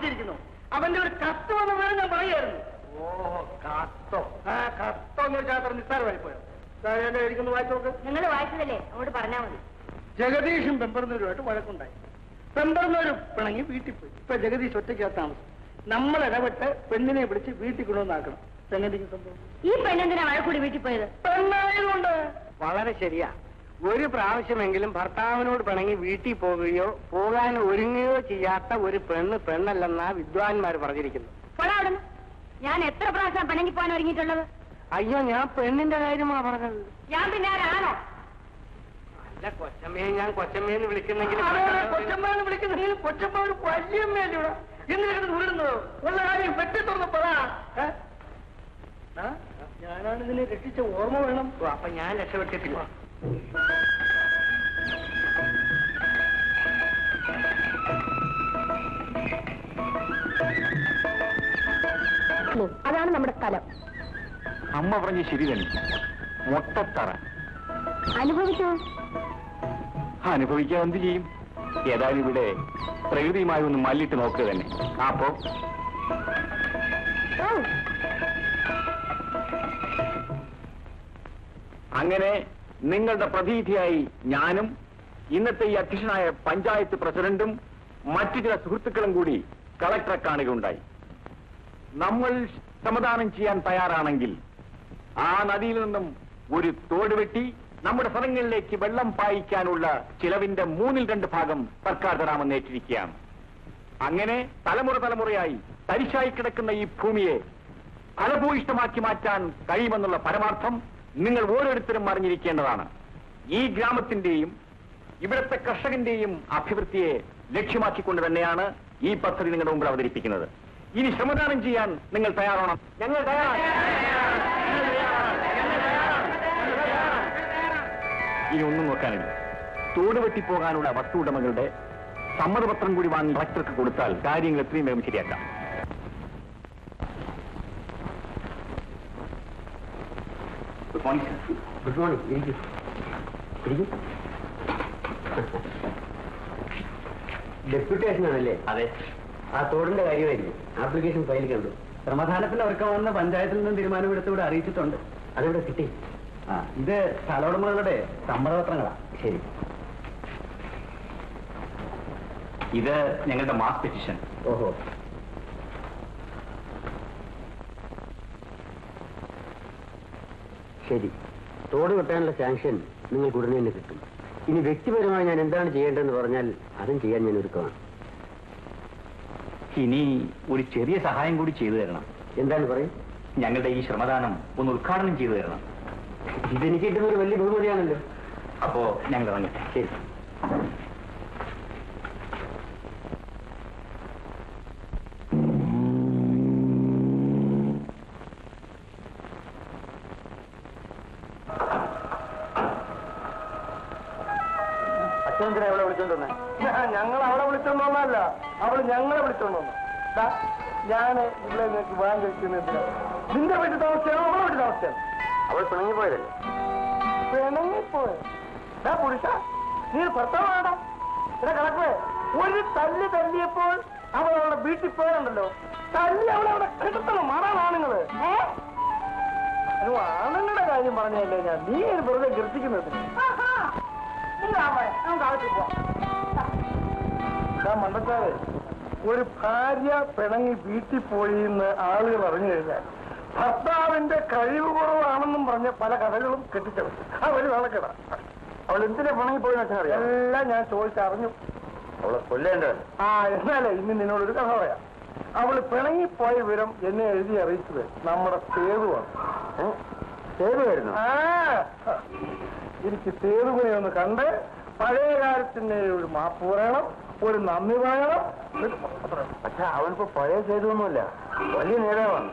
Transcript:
താമസിച്ചിരിക്കുന്നു. അവന്റെ ഒരു കത്ത് വന്ന് വേണം ഞാൻ പറയായിരുന്നു. ഓ കത്തോ? ആ കത്തോ എന്ന് വെച്ചാൽ അത്ര നിസ്സാരമായി പോയോ? ഇരിക്കുന്നു, വായിച്ചു നോക്ക്. നിങ്ങൾ വായിച്ചതല്ലേ അങ്ങോട്ട് പറഞ്ഞാൽ മതി. ജഗദീഷും പെമ്പറന്നൂരുമായിട്ട് വഴക്കുണ്ടായി. പെമ്പറന്നൂരും പിണങ്ങി വീട്ടിൽ പോയി. ഇപ്പൊ ജഗദീഷ് ഒറ്റയ്ക്കകത്ത് താമസം. നമ്മൾ ഇടപെട്ട് പെണ്ണിനെ പിടിച്ച് വീട്ടിൽ കൊണ്ടുവന്നാക്കണം. സംഗതിക്ക് സംഭവം ഈ പെണ്ണെന്തിനാ വഴക്കൂടി വീട്ടിൽ പോയത്? പെണ്ണായതുകൊണ്ട്. വളരെ ശരിയാ. ഒരു പ്രാവശ്യമെങ്കിലും ഭർത്താവിനോട് പിണങ്ങി വീട്ടിൽ പോകുകയോ പോകാൻ ഒരുങ്ങുകയോ ചെയ്യാത്ത ഒരു പെണ്ണല്ലെന്നാ വിദ്വാൻമാർ പറഞ്ഞിരിക്കുന്നു. ഞാൻ എത്ര പ്രാവശ്യം പിണങ്ങി പോകാൻ ഒരുങ്ങിയിട്ടുള്ളത്? അയ്യോ, ഞാൻ പെണ്ണിന്റെ കാര്യമാ പറഞ്ഞത്. ഞാൻ പിന്നെ ആരാണോ? അല്ല കൊച്ചമ്മയെ ഞാൻ കൊച്ചമ്മയെന്ന് വിളിക്കുന്നെങ്കിലും കൊച്ചമ്മയെന്ന് വിളിക്കുന്നെങ്കിലും കൊച്ചമ്മ ഒരു വല്യമ്മയല്ലേ ഇവിടെ എന്തിനാണ് ദൂരുന്നത്? ഉള്ള കാര്യം പെട്ടി തുറന്ന് പറ. ഞാനാണ് ഇതിനെ രക്ഷിച്ച ഓർമ്മ വേണം. അപ്പൊ ഞാൻ രക്ഷപ്പെട്ടിട്ടില്ല. അതാണ് നമ്മുടെ സ്ഥലം. അമ്മ പറഞ്ഞ് ശരി തന്നെ. മൊട്ടത്തറ അനുഭവിച്ചോ? അനുഭവിക്കാൻ എന്ത് ചെയ്യും? ഏതായാലും ഇവിടെ പ്രകൃതിയുമായി ഒന്ന് മല്ലിട്ട് നോക്കുക തന്നെ. അപ്പോ അങ്ങനെ നിങ്ങളുടെ പ്രതിനിധിയായി ഞാനും ഇന്നത്തെ ഈ അധ്യക്ഷനായ പഞ്ചായത്ത് പ്രസിഡന്റും മറ്റു ചില സുഹൃത്തുക്കളും കൂടി കളക്ടറെ കാണുകയുണ്ടായി. നമ്മൾ സമാധാനം ചെയ്യാൻ തയ്യാറാണെങ്കിൽ ആ നദിയിൽ നിന്നും ഒരു തോട് വെട്ടി നമ്മുടെ സ്ഥലങ്ങളിലേക്ക് വെള്ളം പായിക്കാനുള്ള ചിലവിന്റെ 2/3 ഭാഗം സർക്കാർ തരാമെന്ന് ഏറ്റിരിക്കുകയാണ്. അങ്ങനെ തലമുറയായി തരിശായി കിടക്കുന്ന ഈ ഭൂമിയെ ഫലഭൂയിഷ്ടമാക്കി മാറ്റാൻ കഴിയുമെന്നുള്ള പരമാർത്ഥം നിങ്ങൾ ഓരോരുത്തരും അറിഞ്ഞിരിക്കേണ്ടതാണ്. ഈ ഗ്രാമത്തിന്റെയും ഇവിടുത്തെ കർഷകന്റെയും അഭിവൃദ്ധിയെ ലക്ഷ്യമാക്കിക്കൊണ്ട് തന്നെയാണ് ഈ പദ്ധതി നിങ്ങളുടെ മുമ്പിൽ അവതരിപ്പിക്കുന്നത്. ഇനി ശ്രമദാനം ചെയ്യാൻ നിങ്ങൾ തയ്യാറാണോ? ഞങ്ങൾ തയ്യാറാണ്. ഇനി ഒന്നും നോക്കാനില്ല. തോട് വെട്ടിപ്പോകാനുള്ള വസ്തു ഉടമകളുടെ സമ്മതപത്രം കൂടി വാങ്ങി കളക്ടർക്ക് കൊടുത്താൽ കാര്യങ്ങൾ എത്രയും വേഗം ശരിയാക്കാം. Good morning sir. Good morning. Deputation ആണല്ലേ? അതെ. ആ തോടിന്റെ കാര്യമായിരിക്കും. ആപ്ലിക്കേഷൻ ഫയൽ കണ്ടു. സമാധാനത്തിന് ഒരുക്കമെന്ന് പഞ്ചായത്തിൽ നിന്ന് തീരുമാനമെടുത്തുകൂടെ അറിയിച്ചിട്ടുണ്ട്. അതിവിടെ കിട്ടി. ഇത് സ്ഥലോടമകളുടെ സമ്മതപത്രങ്ങളാ. ശരി. ഇത് ഞങ്ങളുടെ മാസ് പെറ്റീഷൻ. ഓഹോ. ശരി. തോട് വെട്ടാനുള്ള സാങ്ഷൻ നിങ്ങൾക്ക് ഉടനെ തന്നെ കിട്ടും. ഇനി വ്യക്തിപരമായി ഞാൻ എന്താണ് ചെയ്യേണ്ടതെന്ന് പറഞ്ഞാൽ അതും ചെയ്യാൻ ഞാൻ ഒരുക്കമാണ്. ഇനി ഒരു ചെറിയ സഹായം കൂടി ചെയ്തു തരണം. എന്താണ് പറയും? ഞങ്ങളുടെ ഈ ശ്രമദാനം ഒന്ന് ഉദ്ഘാടനം ചെയ്തു തരണം. ഇതെനിക്ക് കിട്ടുന്ന ഒരു വലിയ ബഹുമതിയാണല്ലോ. അപ്പോ ഞങ്ങൾ ഇറങ്ങട്ടെ. ശരി. അച്ഛനെന്തിനാ അവളെ വിളിച്ചോണ്ടോന്നെ? ഞങ്ങൾ അവളെ വിളിച്ചോണ്ടോന്നല്ല, അവള് ഞങ്ങളെ വിളിച്ചോണ്ടോന്നു. ഞാൻ ഇവിടെ നിങ്ങൾക്ക് വിവാഹം കഴിക്കുന്നതിന് നിന്റെ വീട്ടിൽ താമസിച്ചാണോ അവളെ വീട്ടിൽ താമസിച്ചാണ്? അവൾ പിണങ്ങിപ്പോയതല്ലേ? പിണങ്ങിപ്പോയ പുരുഷ നീ ഭർത്താവാടാ. ഇവിടെ കിടക്കേ ഒരു തല്ലിയപ്പോൾ അവൾ അവളുടെ വീട്ടിൽ പോയുണ്ടല്ലോ. തല്ലി അവളവിടെ കിടത്തണം. മാറാൻ ആണുങ്ങള്. ആണുങ്ങളുടെ കാര്യം പറഞ്ഞല്ലേ ഞാൻ. നീ വെറുതെ ഗർഭിക്കുന്നത്. മണ്ടക്കാരെ, ഒരു ഭാര്യ പിണങ്ങി വീട്ടിൽ പോയി എന്ന് ആളുകൾ അറിഞ്ഞു കഴിഞ്ഞാൽ ഭർത്താവിന്റെ കഴിവ് കുറവാണെന്നും പറഞ്ഞ പല കഥകളും കെട്ടിച്ചത്. ആ ഒരു നാളെക്കട. അവൾ എന്തിനാ പിണങ്ങിപ്പോയെന്ന് വെച്ചാൽ അറിയാം. എല്ലാം ഞാൻ ചോദിച്ചറിഞ്ഞു. അവളെ കൊല്ലേണ്ടത്. എന്നാലേ ഇന്ന് നിന്നോടൊരു കഥ പറയാം. അവള് പിണങ്ങിപ്പോയ വിവരം എന്നെ എഴുതി അറിയിച്ചത് നമ്മുടെ സേതുവാണ്. സേതുവായിരുന്നു? എനിക്ക് സേതുവിനെ ഒന്ന് കണ്ട് പഴയ കാര്യത്തിന് ഒരു മാപ്പ് പറയണം, ഒരു നന്ദി പറയണം. പക്ഷെ അവനിപ്പോ പഴയ സേതുവൊന്നുമല്ല, വലിയ നേതാവാണ്.